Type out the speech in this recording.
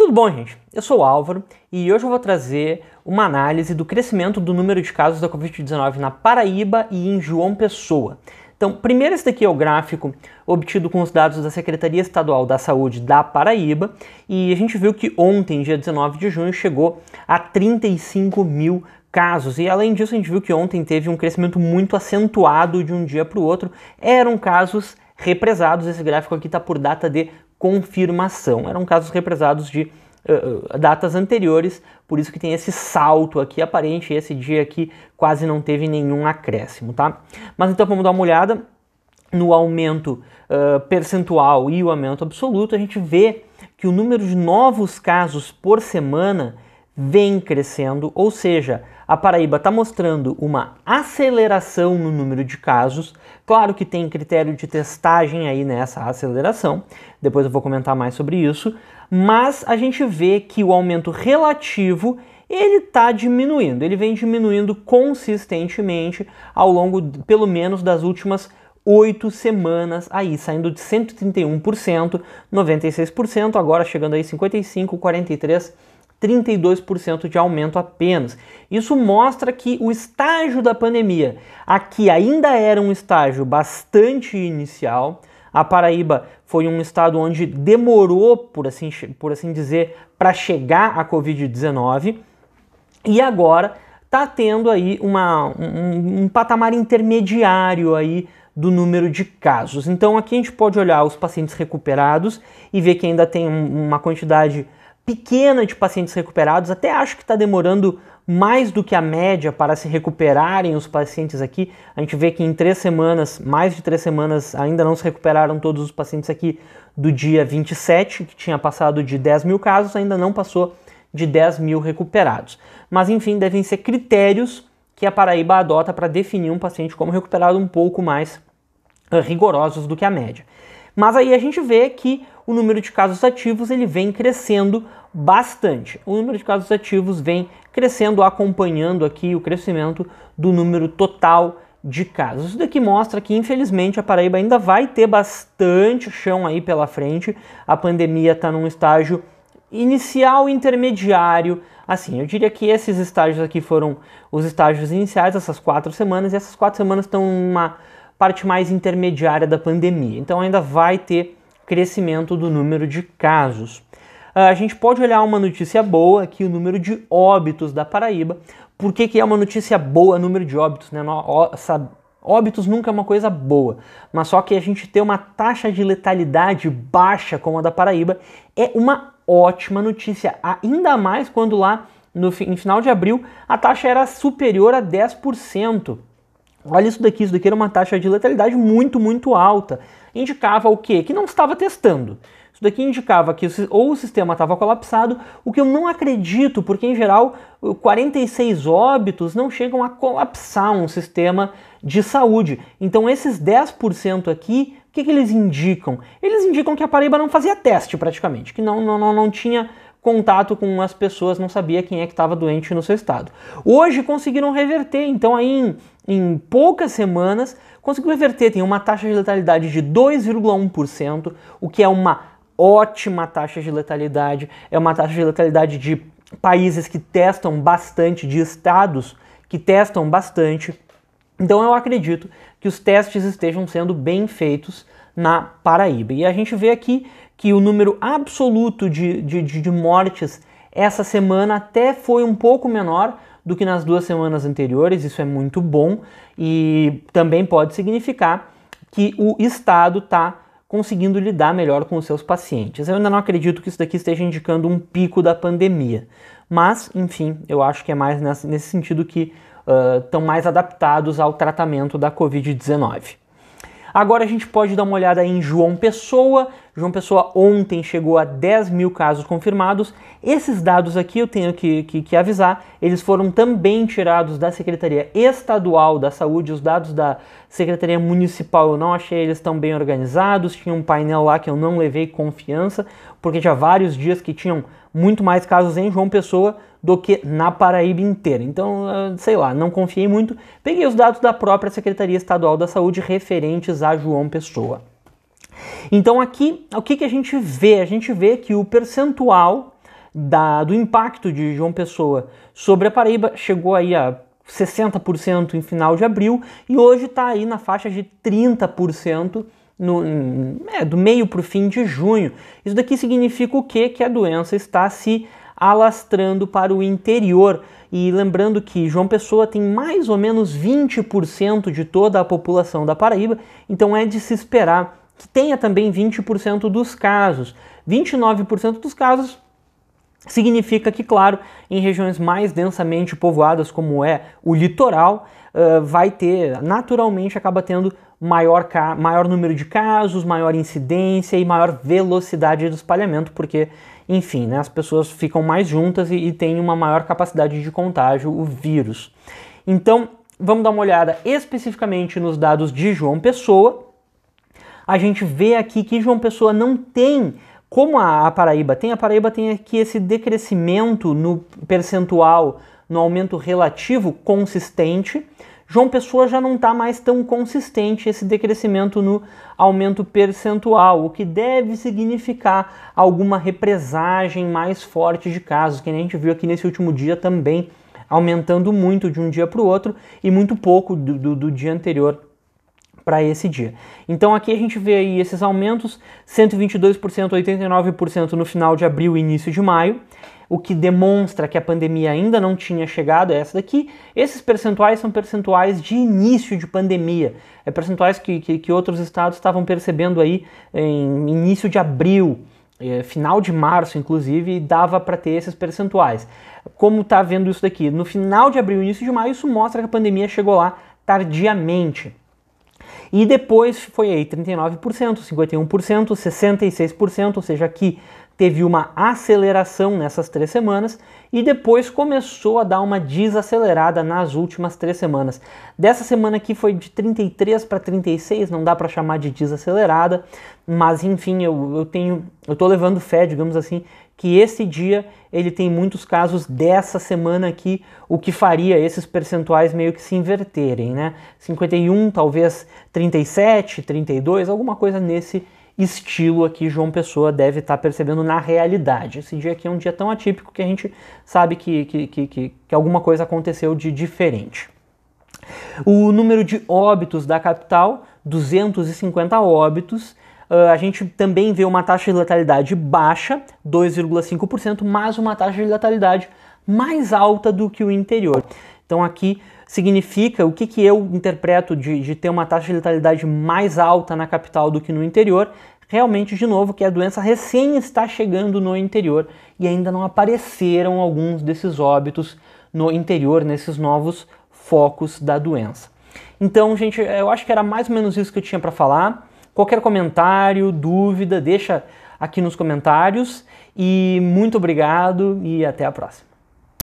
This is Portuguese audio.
Tudo bom, gente? Eu sou o Álvaro e hoje eu vou trazer uma análise do crescimento do número de casos da Covid-19 na Paraíba e em João Pessoa. Então, primeiro esse daqui é o gráfico obtido com os dados da Secretaria Estadual da Saúde da Paraíba e a gente viu que ontem, dia 19 de junho, chegou a 35 mil casos. E além disso, a gente viu que ontem teve um crescimento muito acentuado de um dia para o outro. Eram casos represados, esse gráfico aqui está por data de confirmação. Eram casos represados de datas anteriores, por isso que tem esse salto aqui aparente, e esse dia aqui quase não teve nenhum acréscimo, tá? Mas então vamos dar uma olhada no aumento percentual e o aumento absoluto. A gente vê que o número de novos casos por semana vem crescendo, ou seja, a Paraíba está mostrando uma aceleração no número de casos. Claro que tem critério de testagem aí nessa aceleração, depois eu vou comentar mais sobre isso, mas a gente vê que o aumento relativo ele está diminuindo, ele vem diminuindo consistentemente ao longo, pelo menos, das últimas 8 semanas aí, saindo de 131%, 96%, agora chegando aí 55%, 43%, 32% de aumento apenas. Isso mostra que o estágio da pandemia aqui ainda era um estágio bastante inicial. A Paraíba foi um estado onde demorou, por assim dizer, para chegar a Covid-19 e agora está tendo aí um patamar intermediário aí do número de casos. Então aqui a gente pode olhar os pacientes recuperados e ver que ainda tem uma quantidade pequena de pacientes recuperados. Até acho que está demorando mais do que a média para se recuperarem os pacientes aqui. A gente vê que em 3 semanas, mais de 3 semanas, ainda não se recuperaram todos os pacientes aqui do dia 27, que tinha passado de 10 mil casos, ainda não passou de 10 mil recuperados. Mas enfim, devem ser critérios que a Paraíba adota para definir um paciente como recuperado um pouco mais rigorosos do que a média. Mas aí a gente vê que o número de casos ativos ele vem crescendo bastante. O número de casos ativos vem crescendo, acompanhando aqui o crescimento do número total de casos. Isso daqui mostra que, infelizmente, a Paraíba ainda vai ter bastante chão aí pela frente. A pandemia está num estágio inicial, intermediário. Assim, eu diria que esses estágios aqui foram os estágios iniciais, essas 4 semanas, e essas 4 semanas estão numa parte mais intermediária da pandemia. Então ainda vai ter crescimento do número de casos. A gente pode olhar uma notícia boa aqui, o número de óbitos da Paraíba. Por que é uma notícia boa o número de óbitos, né? Óbitos nunca é uma coisa boa, mas só que a gente ter uma taxa de letalidade baixa como a da Paraíba é uma ótima notícia, ainda mais quando lá em final de abril a taxa era superior a 10%. Olha isso daqui era uma taxa de letalidade muito, muito alta. Indicava o quê? Que não estava testando. Isso daqui indicava que ou o sistema estava colapsado, o que eu não acredito, porque em geral 46 óbitos não chegam a colapsar um sistema de saúde. Então esses 10% aqui, o que eles indicam? Eles indicam que a Paraíba não fazia teste praticamente, que não tinha contato com as pessoas, não sabia quem é que estava doente no seu estado. Hoje conseguiram reverter, então aí em poucas semanas conseguiu reverter, tem uma taxa de letalidade de 2,1%, o que é uma ótima taxa de letalidade, é uma taxa de letalidade de países que testam bastante, de estados que testam bastante. Então eu acredito que os testes estejam sendo bem feitos na Paraíba. E a gente vê aqui que o número absoluto de mortes essa semana até foi um pouco menor do que nas 2 semanas anteriores. Isso é muito bom e também pode significar que o estado está conseguindo lidar melhor com os seus pacientes. Eu ainda não acredito que isso daqui esteja indicando um pico da pandemia, mas, enfim, eu acho que é mais nesse sentido que estão mais adaptados ao tratamento da Covid-19. Agora a gente pode dar uma olhada em João Pessoa. João Pessoa ontem chegou a 10 mil casos confirmados. Esses dados aqui eu tenho que avisar, eles foram também tirados da Secretaria Estadual da Saúde. Os dados da Secretaria Municipal eu não achei eles tão bem organizados. Tinha um painel lá que eu não levei confiança, porque tinha vários dias que tinham muito mais casos em João Pessoa do que na Paraíba inteira. Então, sei lá, não confiei muito. Peguei os dados da própria Secretaria Estadual da Saúde referentes a João Pessoa. Então aqui, o que a gente vê? A gente vê que o percentual do impacto de João Pessoa sobre a Paraíba chegou aí a 60% em final de abril e hoje está aí na faixa de 30% do meio para o fim de junho. Isso daqui significa o quê? Que a doença está se alastrando para o interior. E lembrando que João Pessoa tem mais ou menos 20% de toda a população da Paraíba, então é de se esperar que tenha também 20% dos casos. 29% dos casos significa que, claro, em regiões mais densamente povoadas, como é o litoral, vai ter, naturalmente, acaba tendo maior número de casos, maior incidência e maior velocidade de espalhamento, porque, enfim, né, as pessoas ficam mais juntas e têm uma maior capacidade de contágio, o vírus. Então, vamos dar uma olhada especificamente nos dados de João Pessoa. A gente vê aqui que João Pessoa não tem, como a Paraíba tem aqui esse decrescimento no percentual, no aumento relativo consistente. João Pessoa já não está mais tão consistente esse decrescimento no aumento percentual, o que deve significar alguma represagem mais forte de casos, que a gente viu aqui nesse último dia também, aumentando muito de um dia para o outro e muito pouco do dia anterior para esse dia. Então aqui a gente vê aí esses aumentos, 122%, 89% no final de abril e início de maio, o que demonstra que a pandemia ainda não tinha chegado a essa daqui. Esses percentuais são percentuais de início de pandemia, percentuais que outros estados estavam percebendo aí em início de abril, final de março inclusive, dava para ter esses percentuais. Como está vendo isso daqui? No final de abril e início de maio, isso mostra que a pandemia chegou lá tardiamente. E depois foi aí 39%, 51%, 66%, ou seja, aqui teve uma aceleração nessas 3 semanas e depois começou a dar uma desacelerada nas últimas 3 semanas. Dessa semana aqui foi de 33 para 36, não dá para chamar de desacelerada, mas enfim, eu tô levando fé, digamos assim, que esse dia ele tem muitos casos dessa semana aqui, o que faria esses percentuais meio que se inverterem, né? 51, talvez 37, 32, alguma coisa nesse estilo aqui João Pessoa deve estar percebendo na realidade. Esse dia aqui é um dia tão atípico que a gente sabe que alguma coisa aconteceu de diferente. O número de óbitos da capital, 250 óbitos. A gente também vê uma taxa de letalidade baixa, 2,5%, mas uma taxa de letalidade mais alta do que o interior. Então aqui significa, o que eu interpreto de ter uma taxa de letalidade mais alta na capital do que no interior, realmente, de novo, que a doença recém está chegando no interior e ainda não apareceram alguns desses óbitos no interior, nesses novos focos da doença. Então, gente, eu acho que era mais ou menos isso que eu tinha para falar. Qualquer comentário, dúvida, deixa aqui nos comentários. E muito obrigado e até a próxima.